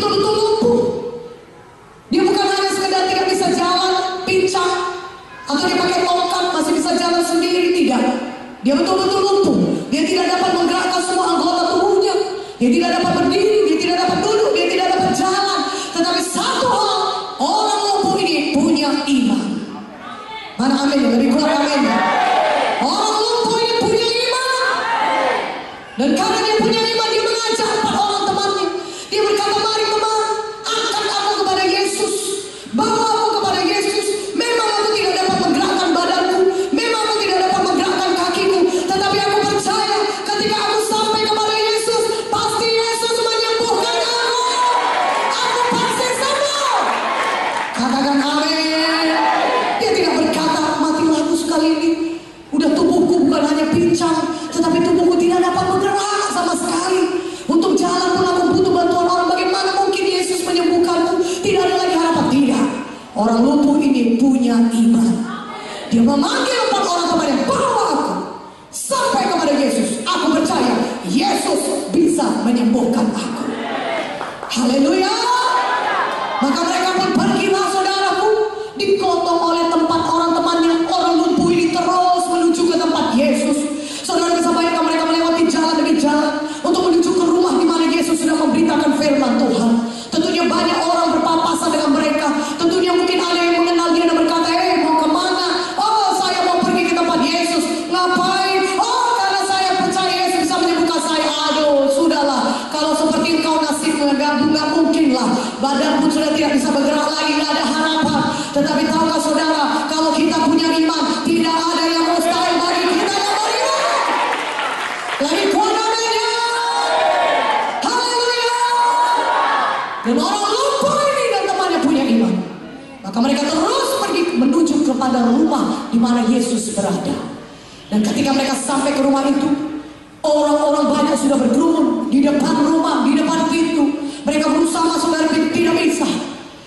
betul-betul lumpuh. Dia bukan hanya sekedar tidak bisa jalan, pincang, atau dia pakai tongkat masih bisa jalan sendiri, tidak. Dia betul-betul lumpuh. Dia tidak dapat menggerakkan semua anggota tubuhnya. Dia tidak dapat berdiri, dia tidak dapat duduk, dia tidak dapat jalan. Tetapi satu hal, orang lumpuh ini punya iman. Mana amin? Lebih kuat amin. Orang lumpuh ini punya iman. Dan karena dia punya iman, dia mengajak 4 orang temannya. Dia berkata, mari teman, angkat aku kepada Yesus, bawa aku kepada Yesus. Memang aku tidak dapat menggerakkan badanku, memang aku tidak dapat menggerakkan kakiku, tetapi aku percaya ketika aku sampai kepada Yesus, pasti Yesus menyembuhkan aku. Aku pasti sembuh. Katakan amin. Dia tidak berkata, matilah aku sekali ini. Udah tubuhku bukan hanya pincang, tetapi tubuhku tidak dapat bergerak sama sekali. Untuk jalan pun aku butuh bantuan orang. Bagaimana mungkin Yesus menyembuhkanku? Tidak ada lagi harapan. Tidak. Orang lumpuh ini punya iman. Dia memanggil 4 orang temannya, bawa aku sampai kepada Yesus. Aku percaya Yesus bisa menyembuhkan aku. Haleluya. Maka mereka pun pergilah, saudaraku, dikotong oleh tempat orang temannya. Orang lumpuh ini terus menuju ke tempat Yesus. Saudara bisa bayangkan mereka melewati jalan demi jalan untuk menuju ke rumah di mana Yesus sudah memberitakan firman Tuhan. Tentunya banyak orang berpapasan dengan mereka. Tentunya mungkin ada yang mengenal dia dan berkata, mau kemana? Oh, saya mau pergi ke tempat Yesus. Ngapain? Oh, karena saya percaya Yesus bisa menyembuhkan saya. Aduh, sudahlah. Kalau seperti engkau nasibnya, nggak mungkin lah. Badan pun sudah tidak bisa bergerak lagi, nggak ada harapan. Tetapi tahukah saudara, kalau kita punya iman, tidak ada yang mustahil bagi kita yang beriman. Lagi kuat namanya. Haleluya. Dan orang lumpuh ini dan temannya punya iman. Maka mereka terus pergi menuju kepada rumah di mana Yesus berada. Dan ketika mereka sampai ke rumah itu, orang-orang banyak sudah berkerumun di depan rumah, di depan pintu. Mereka berusaha masuk dari pintu, tidak bisa.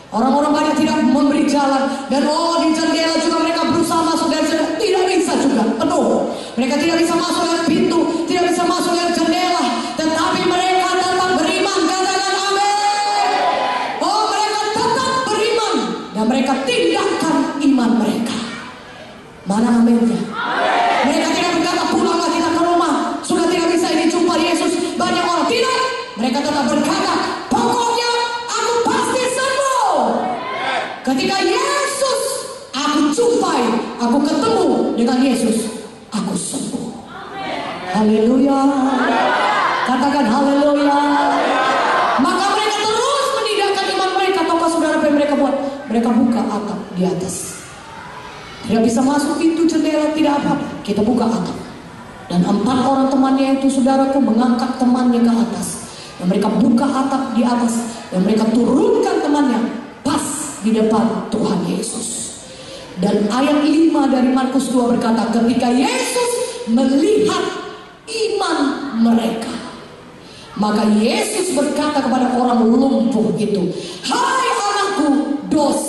Orang-orang banyak tidak memberi jalan. Dan di jendela juga mereka berusaha masuk dari jendela, tidak bisa juga, penuh. Mereka tidak bisa masuk dari pintu, tidak bisa masuk dari jendela. Tetapi mereka tetap beriman. Katakan amin. Mereka tetap beriman. Dan mereka tinggalkan iman mereka. Mana aminnya? Mereka tidak berkata, pulanglah kita ke rumah, sudah tidak bisa ini jumpa Yesus. Banyak orang tidak. Mereka tetap berkata, pokoknya aku pasti sembuh. Ketika Yesus aku jumpai, aku ketemu dengan Yesus, aku sembuh. Haleluya. Katakan haleluya. Maka mereka terus menindakkan iman mereka. Tahukah saudara apa yang mereka buat? Mereka buka atap di atas. Tidak bisa masuk pintu jendela, tidak apa. Kita buka atap. Dan 4 orang temannya itu, saudaraku, mengangkat temannya ke atas. Dan mereka buka atap di atas. Dan mereka turunkan temannya pas di depan Tuhan Yesus. Dan ayat 5 dari Markus 2 berkata, ketika Yesus melihat iman mereka, maka Yesus berkata kepada orang lumpuh itu, hai anakku, dosa